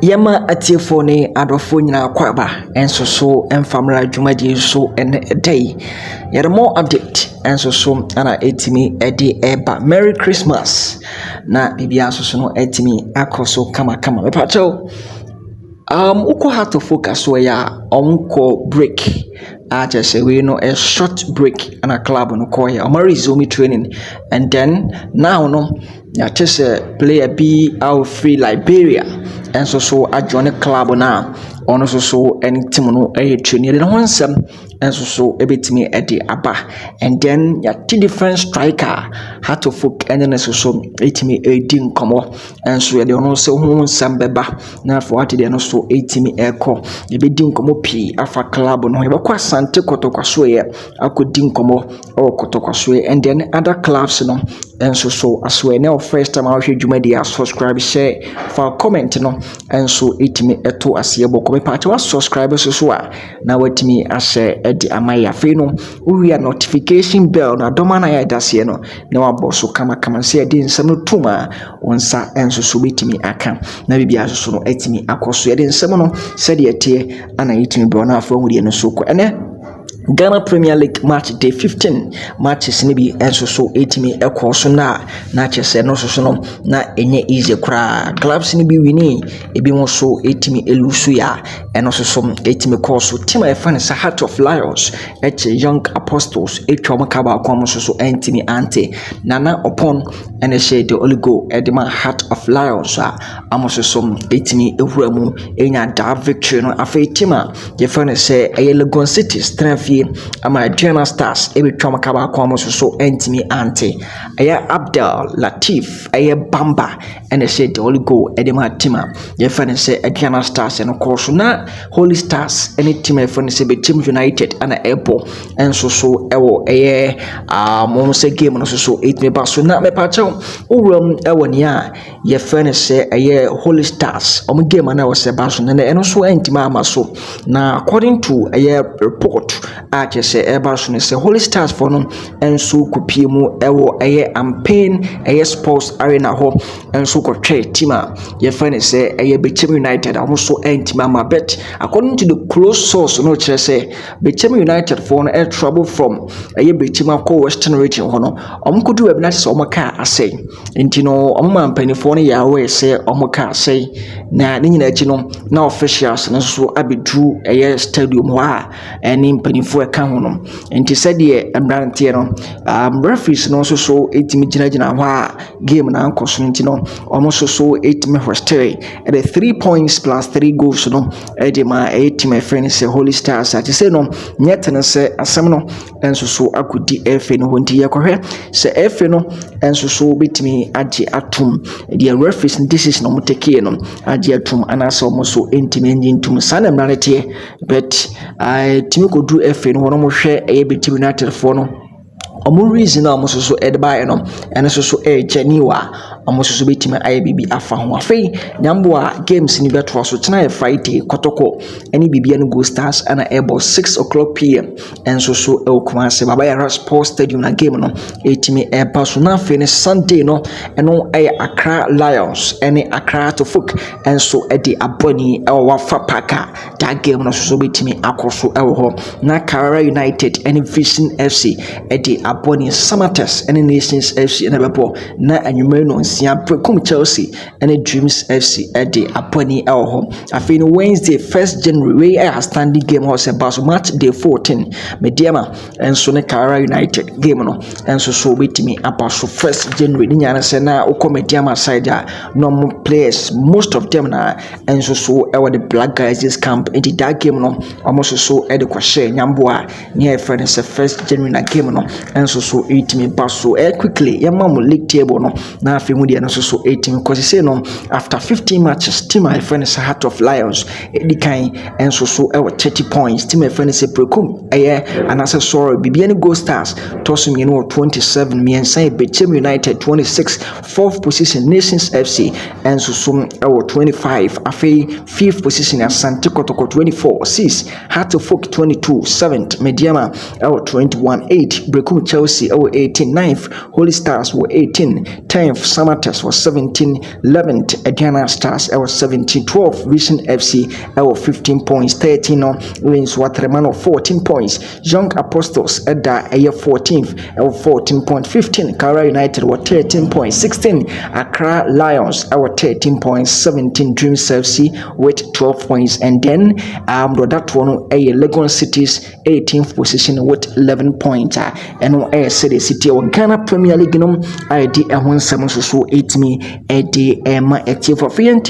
Yama atiefo ne adofo nyina kwaba enso so emfamra dwumadi so ene day yere more update enso so ana etimi ede eba Merry Christmas na bibia so no etimi akoso kama me pacho uko have to focus where ya onko break just say we know a short break and a club no call ya resume training and then now no ya just player B out free Liberia and so I join a club now on so any team no training the one some and so a bit me at the aba and then ya two different striker had to focus and then so it me a ding come and so they also who some beba now for what they also 80 echo you be ding come p afa club no you kwa Asante Kotoko so ye akodi nkomo or Kotoko so and then other clubs no and so as we now first time I hear Jumadi subscribe share for comment no and so it me eto asiyebo ko part wa subscribers so na what me share edi amaya fe no we notification bell na doma na ya dase no na wabo so kama say edi nsam no tuma onsa and so betimi aka na bibia so no etimi akoso edi nsam no said ye ana yitimi bro na afọ nwudi no so ko ene Ghana Premier League match day 15 matches ni bi enso so 80 ekoso na chese no so no na enye easy kra clubs ni bi wini ebi mo so 80 elusu ya eno so 80 course team e fan sa Heart of Lions Young Apostles etwa makaba akwa so entimi ante nana upon ene she the only go edema Heart of Lions amoso so 80 ewura mu enya da victory no afa team ye fan say Legon City strength ama Adriana Stars ebetwa makaba akwa so entimi ante aya Abdel Latif aya Bamba ene she the only go edema team ye fan say Adriana Stars eno course na Holy Stars any team e fan say be Team United ana ebo enso so ewo mo say game no so 8 me ba so na me pa chew uwram ewo ni a ye fan say Holy Stars game na was ba so na eno so entima ama so na according to report a say eba so say Holy Stars for no enso kopie mu ewo campaign sports arena ho enso ko twa team a ye fan say be Team United almost entima ama bet according to the close source no chere say Bestman United for no trouble from Bestman ko Western region ho no omkodu we na say omaka asay enti no omma mpanifo no ya we say omaka asay na ni nyina achi no na officials no so abedru stadium ho a eni mpanifo ka ho no enti said ye embrante no referees no so etimi gina ho a game na ankoso enti no omoso so etimi hostel at 3 points plus 3 goals no edema team friend say Holy Stars ati say no nyet no say asem no enso so akudi efe no honti yakohwe say efe no enso so betimi agi atum the referees decision no muteke no agi atum anasa omo so entimi enjintum sana mranete but timi kodu efe no no hwe Team United for no omo reason almost so edba no ene so genuine almost so betime bibi afa ho afei nyambo a games ni beto so tena Friday Kotoko any bibia no go Stars ana able 6 p.m. and so Kumase baba ya Sports Stadium na game no etime eba so na afei ne Sunday no eno Accra Lions any Accra to folk and so edi aboni wafa paka that game no so betime akoso ho na Kara United any Vision FC edi aboni Samatas any Nations FC na bebo na anwumere no nsia prekum Chelsea and Dreams FC edi aboni ho afei no Wednesday 1st January we standing game house about match day 14 mediama and so ne Kara United game no and so betimi apaso 1st January ni nyana se na uko mediama side no players most of them na and so the Black Guys camp into that game no almost so edi kwahye nyambo a near friend say 1st January na game no and so etimi paso quickly yamam league table no na afei mu no so 18 because say no after 15 matches team my friend is Heart of Lions edi kan and so 30 points team my friend say prekum and as sorry bibiani Go Stars tosum 27 me say Team United 26 4th position Nations FC and so 25 afei 5th position Asante Kotoko 24 6th Heart of Folk 22 7th Mediama 21 8 Prekum Chelsea 18 9th Holy Stars 18 10th Sama Matters was 17. 11th, Ghana Stars was 17. 12th, Vision FC 15 points. 13 no Wins Waterman 14 points. Young Apostles at the 14th 14 points. 15, Kara United were 13 points. 16, Accra Lions 13 points. 17, Dreams FC with 12 points. And then that one Legon Cities 18th position with 11 points. And City or Ghana Premier League no ID a 17 so 8 me active for free and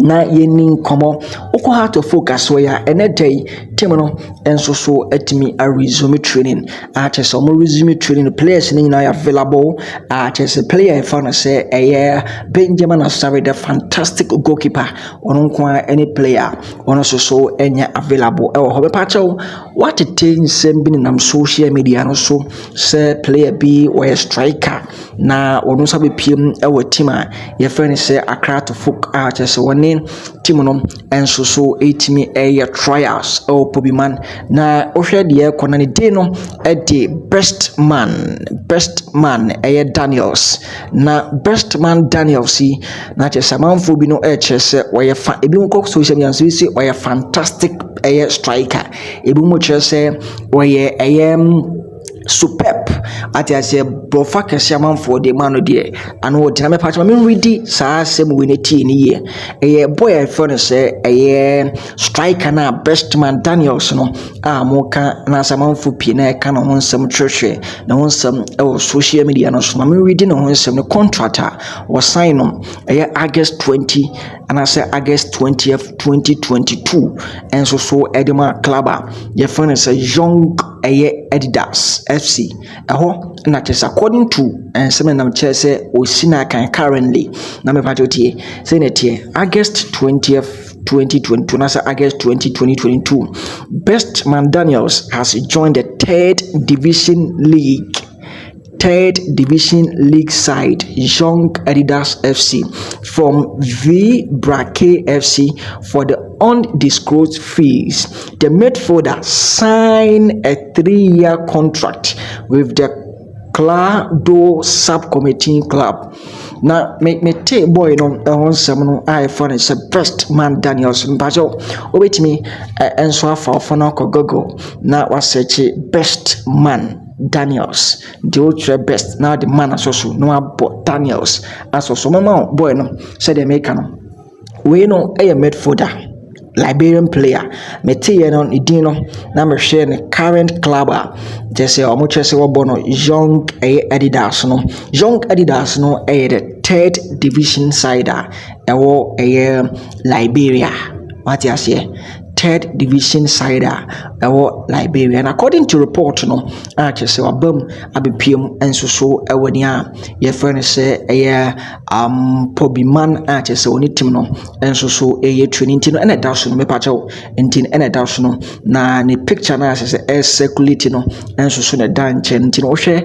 na yeni komo oko heart to focus where ene day team no enso so atimi a resume training chese omo resume training players ni na available chese player fan say Benjamin Asare the fantastic goalkeeper ono kwa any player ono so enya available hobe pacho what it things sembi nam social media no so say player be or striker na ono sabe piem team a ye friend say Accra to folk chese one team no enso so 8 me trials Pobiman na ohwe de kona ne day no the Bestman Daniels na Bestman Daniels na chese manfo bi no chese we fa ebi nko social media so say we fantastic striker ebi mo chese we superb ati ase brofa kese amanfo de man no de ano de na me patch me ready saa sem we neti ni ye boy for say striker na Bestman Daniels no mo ka na samanfo pi na ka no nsem twehwe na nsem social media no so me ready no nsem no contractor was sign no August 20 and I say August 20th 2022 and so Edema Clubber your friend say young Adidas FC na just according to and some nam say osina kan currently na me patriotie say netie August 20th 2022 na say August 20 2022 Bestman Daniels has joined the third division league side Young Adidas FC from V Brake FC for the undisclosed fees. The midfielder signed a 3-year contract with the Clado Subcommittee Club. Now, me take boy no on some I found it's a Bestman Daniels Bajo. Wait me and so for no Google. Now was such a Bestman Daniels, the ultra best. Now the man as also no about Daniels as also mama boy no said the American. We know a midfielder, Liberian player. Me tie no idino na me share the current club just say omo chese wo bono Young Adidas no. Young Adidas no the third division side Liberia. What you say? Third division side Liberia, and according to report no say wabam abepiem enso so ewenia ye friend say Pobiman say oni team no enso so training team no ena da so no mepacho entin ena da so no na ne picture na say circulate no enso so na dan chen tin o hwe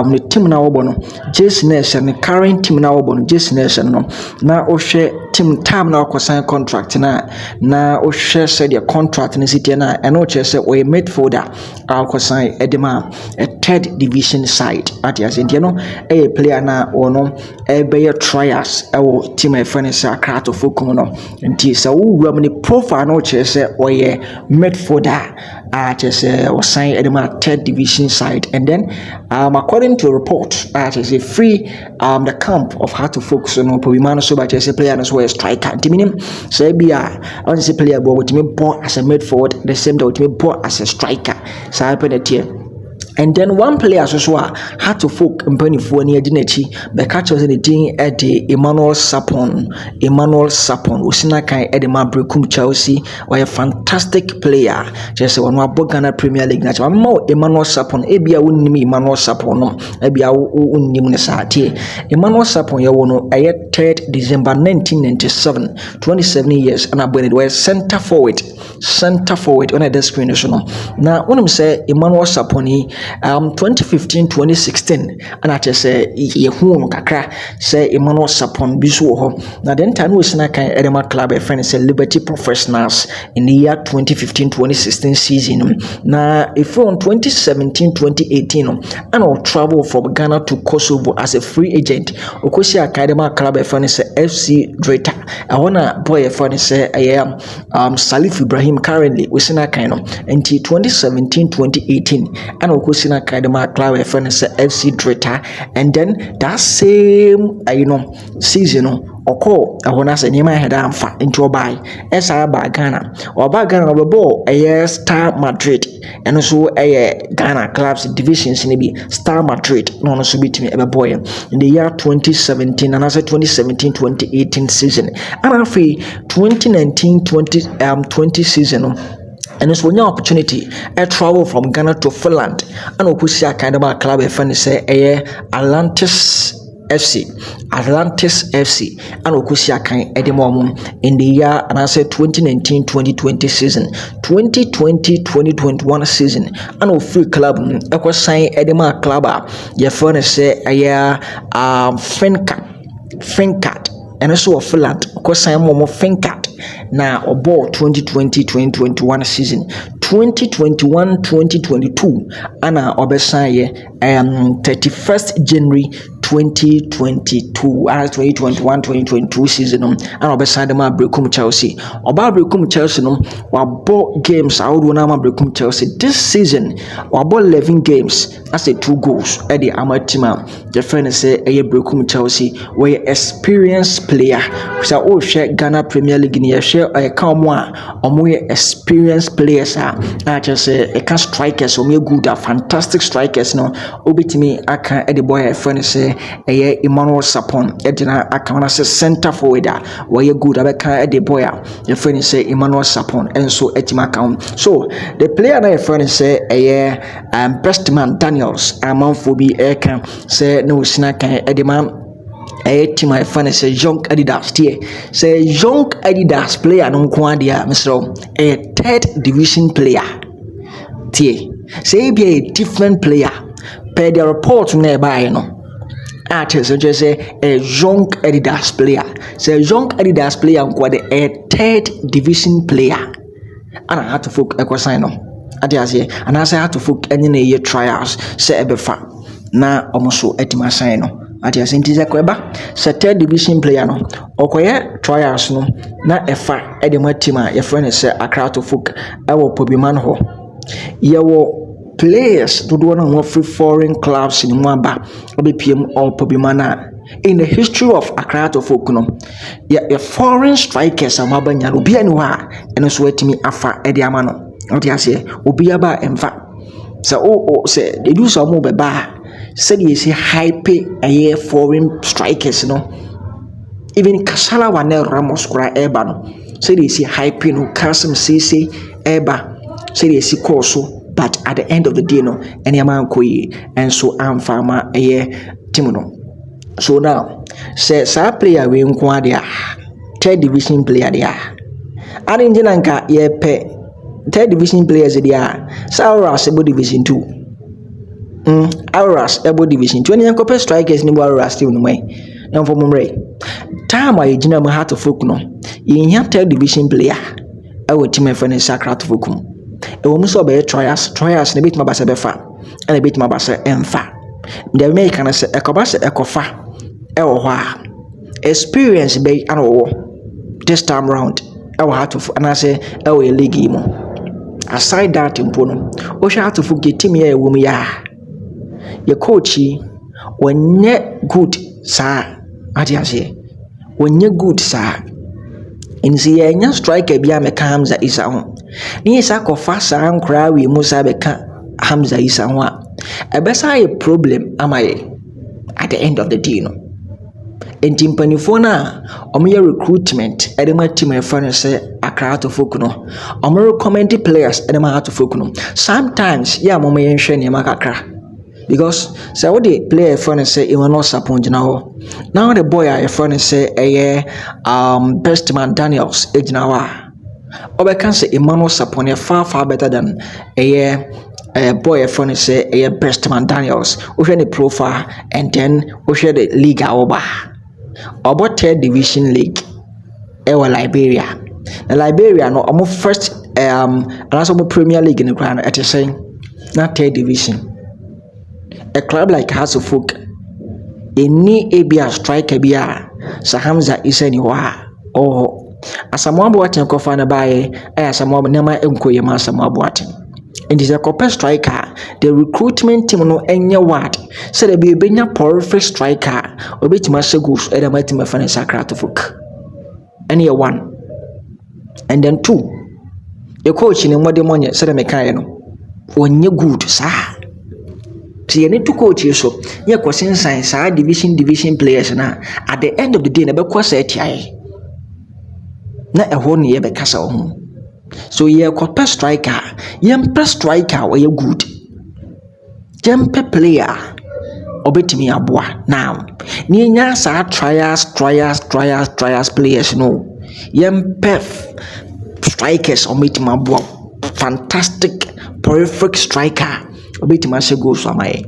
ne team na wo no Jason Nation ne current team na wo no Jason Nation no na o hwe team time na ko sign contract na o hwe say the contract in city na and no say we midfielder ko sign edema a third division side at as in no a player na ono be trials team e friend say Accra to Fokum no nti say wo ni profile no say we midfielder just was signed edema third division side and then according to a report is a free the camp of how to focus on Pobiman so by just a player as well as striker meaning say be I want to say player but with me born as a midfield the same that with me born as a striker so happen that here. And then one player also had to folk mpanifuo ni aginachi be catch us anything at the Emmanuel Sarpong usina kan edema brekum Chelsea or a fantastic player just one wa Ghana Premier League na mo Emmanuel Sarpong ebia wonni Emmanuel Sarpong no ebia wonni mu ne saate Emmanuel Sarpong ye wono 3rd December 1997 27 years and abone we center forward on the screen so no na wonim say Emmanuel Sarpong 2015-2016 and I just say yehu kakra say Emmanuel Sarpong biso ho na den time we sina kan edema club a friend say Liberty Professionals in the year 2015-2016 season na if on 2017-2018 and I'll travel from Ghana to Kosovo as a free agent okosi academy club a friend say FC Dreta I wanna boy a friend say I am Salif Ibrahim currently we sina kan until 2017-2018 and okosi academy club a friend say FC Dreta and then that same season oko ahona se nyema heda amfa into obai esa ba Ghana obebo Star Madrid eno so Ghana clubs divisions ni bi Star Madrid no so bitimi ebeboy in the year 2017 and as 2017-2018 season and afi 2019-20 season and it's one opportunity I travel from Ghana to Finland and okusi academy club e fan say Atlantis FC and okusi akan edemom in the year and I said 2019-2020 season 2020-2021 season and o free club ekwa sign edema club ye fan say Fincat and also Finland ekwa sign mo Fincat na obo 2020-2021 season 2021-2022 ana obesan 31st January 2022 as 2021-2022 season ana obesan dem abrekum Chelsea no wabo games awdo na abrekum Chelsea this season wabo 11 games as a 2 goals at the amatima the friend say brekum Chelsea where experienced player so o share Ghana Premier League ni share come one experienced players I just say a can strikers or good fantastic strikers no obitimi aka the boy friend say Emmanuel Sarpong edina aka wanna say center forward where good abeka the boy your friend say Emmanuel Sarpong and so etima account so the player na your friend say Bestman Daniels amanfobi eka say no sinaka edima team my friend say young Adidas tie say young Adidas player no nko adia Mr. a 3rd division player tie say be a different player per the report na buy no artist just say a young Adidas player say young Adidas player nko a 3rd division player and I had to folk sign no adia say and I say had to folk any na year trials say ebefa na omoso etima sign no ati asenti kweba se 3rd division player no okoye trials no na efa edema team a ye friend say Accra to folk ewo Pobiman ho ye wo players do na wo free foreign clubs in Mwamba obepiem all Pobiman in the history of Accra to folk no ye foreign strikers amabanya obi ani wa eno so etimi afa edi ama no ati ase obi aba emfa so say they do some beba said you see hype a foreign strikers no even Kasala Wane Ramos kura eba no said you see hype no Kasim Sisi eba said you see course but at the end of the day no any man koyi and so am farmer team no so now say sa player we nko dia 3rd division player dia and nka ye pe 3rd division players dia sa Oro division 2 Auras ebo division 20 yankope strikers ni bo Auras team no mai na for mumre time aye gina mo heart of folk no yin 3rd division player awo team friend Accra to folk e wo muso be trials na bit mabasa be fa na bit mabasa emfa the make can say ekobasa ekofa e wo ho a experience be an wo this time round awo heart of and I say awo league mo aside that impo no o sha heart of folk team ya e wo mu ya your coachy wonye good sa atiase wonye good sa insi enya striker bia meka Hamza Isa ho ni isa ko fa sa ankra wi musa beka Hamza Isa ho a ebesa a problem amaye at the end of the day no entimpanifo na omoye recruitment edema team e fa no say Accra to folk no omo recommend players edema to folk no sometimes ya momo yen hwe ne makakra because say what the player friend say Emmanuel Sarpong now the boy a friend say Bestman Daniels ejina wa obeka say Emmanuel Sarpong far better than a boy a friend say a Bestman Daniels. We share the profile and then we share the league over. About third division league. Ewa Liberia. Na Liberia no omo first and also Premier League in the ground at the same not third division. A club like Hasselhoek, any ABA striker bia Sahamza Iseniwa or Asamoah Boateng ko fa na bae Asamoah nema enkoye ma Asamoah Boateng. And is a copper striker. The recruitment team no enya word. Say the be benya perfect striker. Obetima Segus e da matima fanisa Kotoko. And year 1. And then 2. Your coach in the money said no. Onye good sir. So you need to coach you so. You question science division players na. At the end of the day na be kwasa etiaye. Na ehon ye be kasa ho. So you copper striker. Yempe striker or you good. Jempe player. Obetimi aboa. Now. Ni nya sa trials players no. Yempe strikers obetimi aboa. Fantastic, perfect striker. Obetimi ase goals for my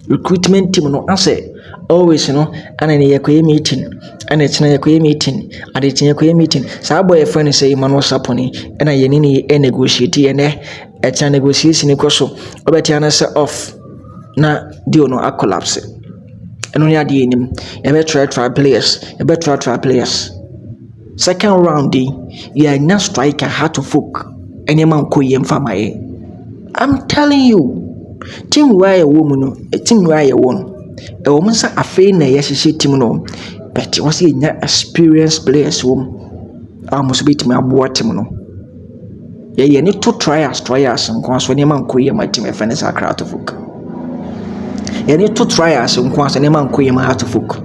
recruitment team no ase always and any meeting and it's na meeting and it's meeting. So boy friend say Emmanuel Sarpong and I yenini negotiate and it's a negotiation so obetiana say off na deal no a collapse. And only at the end you better try players. Second round you na striker how to folk any man ko yem for my. I'm telling you, team where a woman, a team where a woman, a woman say a fair na yes team no, but was he not experienced players whom I must be to my boy team no. Yeah, you need to try us and once when a man queer my team friend is a crowd of folk. You need to try us and once when a man queer my heart of folk.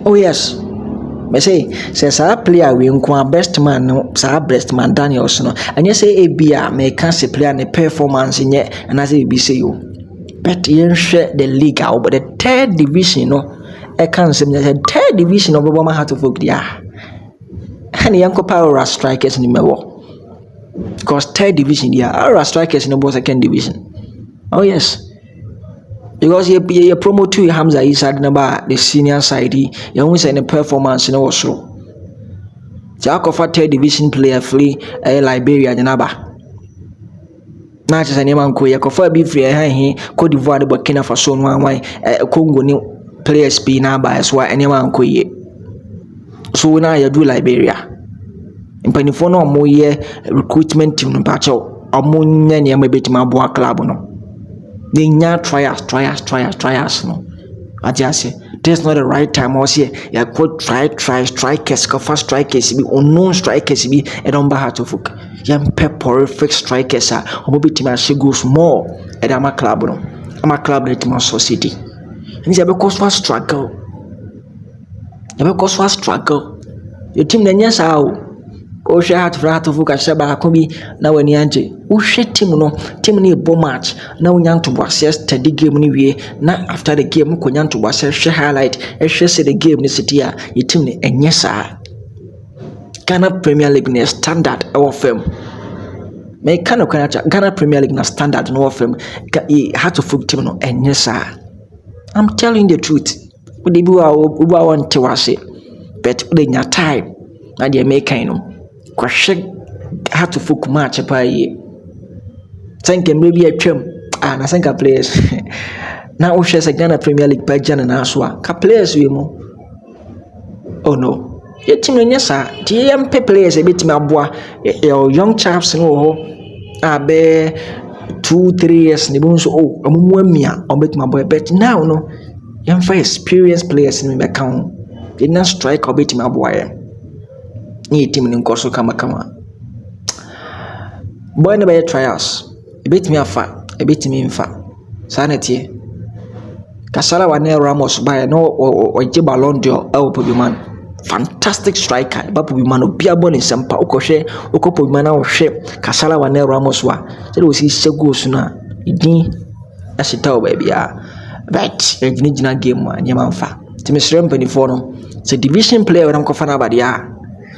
Oh yes. Me say sa player we nko Bestman no sa Bestman Daniels no anya say ebia me can say player ne performance nye and as be say you but yen share the league out but the third division no e can say the third division of Boma Heart of Folk dia and yanko power strikers ni mewo because third division dia our strikers no second division. Oh yes. Because you promote to Hamza Isad number the senior side, you always say the performance in also. Jack of third division player free Liberia the Naba. Not as a name uncle, you could be free Cote d'Ivoire, the Burkina Faso, one Congo new players be Naba as well, anyone uncle ye. So now you do Liberia. In Penifono, more year recruitment team, Pacho, or Munya near maybe to my boy club. No. They nya trials no. I just say this not the right time or say you could try strikers first strikers be unknown strikers be e don ba heart of folk. Yam perfect strikers are obi team as goes more at ama club no. Ama club that man society. And say because was struggle. Because was struggle. Your team na nya sa o. O share heart of folk asaba akobi na wani anje. O share team ni bo match na unyan to assess steady game ni wie na after the game ko nyan to assess share highlight share say the game ni sitia your team ni enye saa. Ghana Premier League ni standard our firm. Me kana Ghana Premier League na standard no firm heart of folk team no enye saa. I'm telling the truth. We dey bi wa want to say but we nya time na dey make no kwahye heart of folk match pa ye. Thank you, maybe a trim and I think a players. Now, she says Ghana Premier League by Jan and Aswa. Ka players we mo. Oh no, your team in yes, sir. TM players a bit my boy, your young chaps no. I be 2-3 years, and the so oh, I'm mia or bet my boy. But now, no, young for experienced players in my account. Did not strike or bet my boy. Need team in Koso Kama. Boy, never trials. A bit me afa, a bit me infa. Sanity. Kasala wane Ramos by no or Ballon d'Or man. Fantastic striker, but we man be a bonny sampa okoshe, okopo man or shape. Kasala wane Ramos wa. That was his segosuna. Idin as a tell baby. But a Nijina game one, Yamanfa. Timis Rampany for no. It's a division player when I'm Kofana Badia.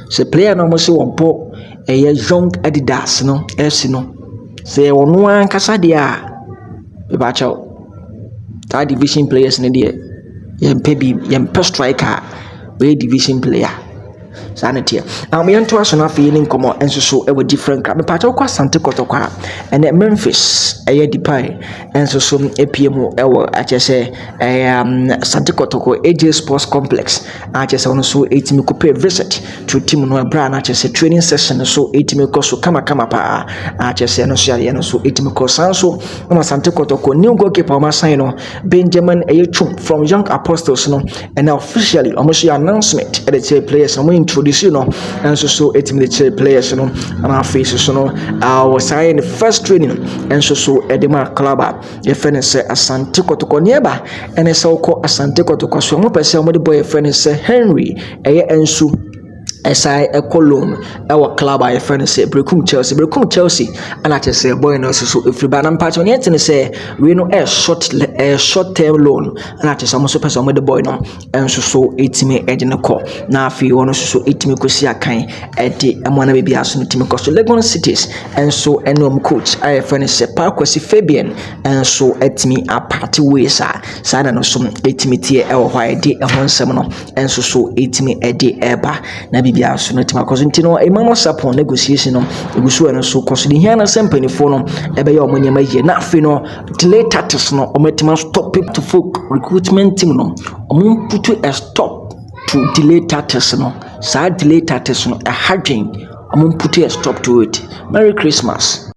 So player no must want po a young Adidas no, FC no. say ono ankasa dia bebacho that division players ne dia yempe striker we division player sanity yento aso na fe ni nkomo enso so e different crowd mepacho kwa Asante Kotoko and Memphis Dipai enso so epiem achese Asante Kotoko AJ Sports Complex achese ono so etimi coupe visit to team no bra na achese training session so etimi ko so kama pa achese no so ya no so etimi ko sanso no Asante Kotoko new goalkeeper o masan no Benjamin Ayechum from Young Apostles no and officially almost announcement at the players no introduce and so etimi players no and face so no was sign the first training and so edema club your friend say Asante Kotoko nearby and a so called Asante Kotoko so mo person mo the boy friend say Henry ensu SI Ecolone our club I friend say Brekum Chelsea and I just say boy no so if you ban part on yet and say we know a short term loan and I just almost person with the boy no and so 80 edge in the call now if you want so 80 kusi akan edi amona be aso team cost Legon cities and so enom coach I friend say Parkwesi Fabian and so etimi a party way sa no so 80 tie e wo hwa edi e ho nsem no and so 80 edi eba na bia so no tima cause ntino Emmanuel Sarpong negotiation no egusu eno so cause the here na sempanifo no ebe ya omanyama ye na afi no delay tactics no ometima stop people to folk recruitment team no put a stop to delay tactics no sa delay tactics no a harding put a stop to it. Merry Christmas.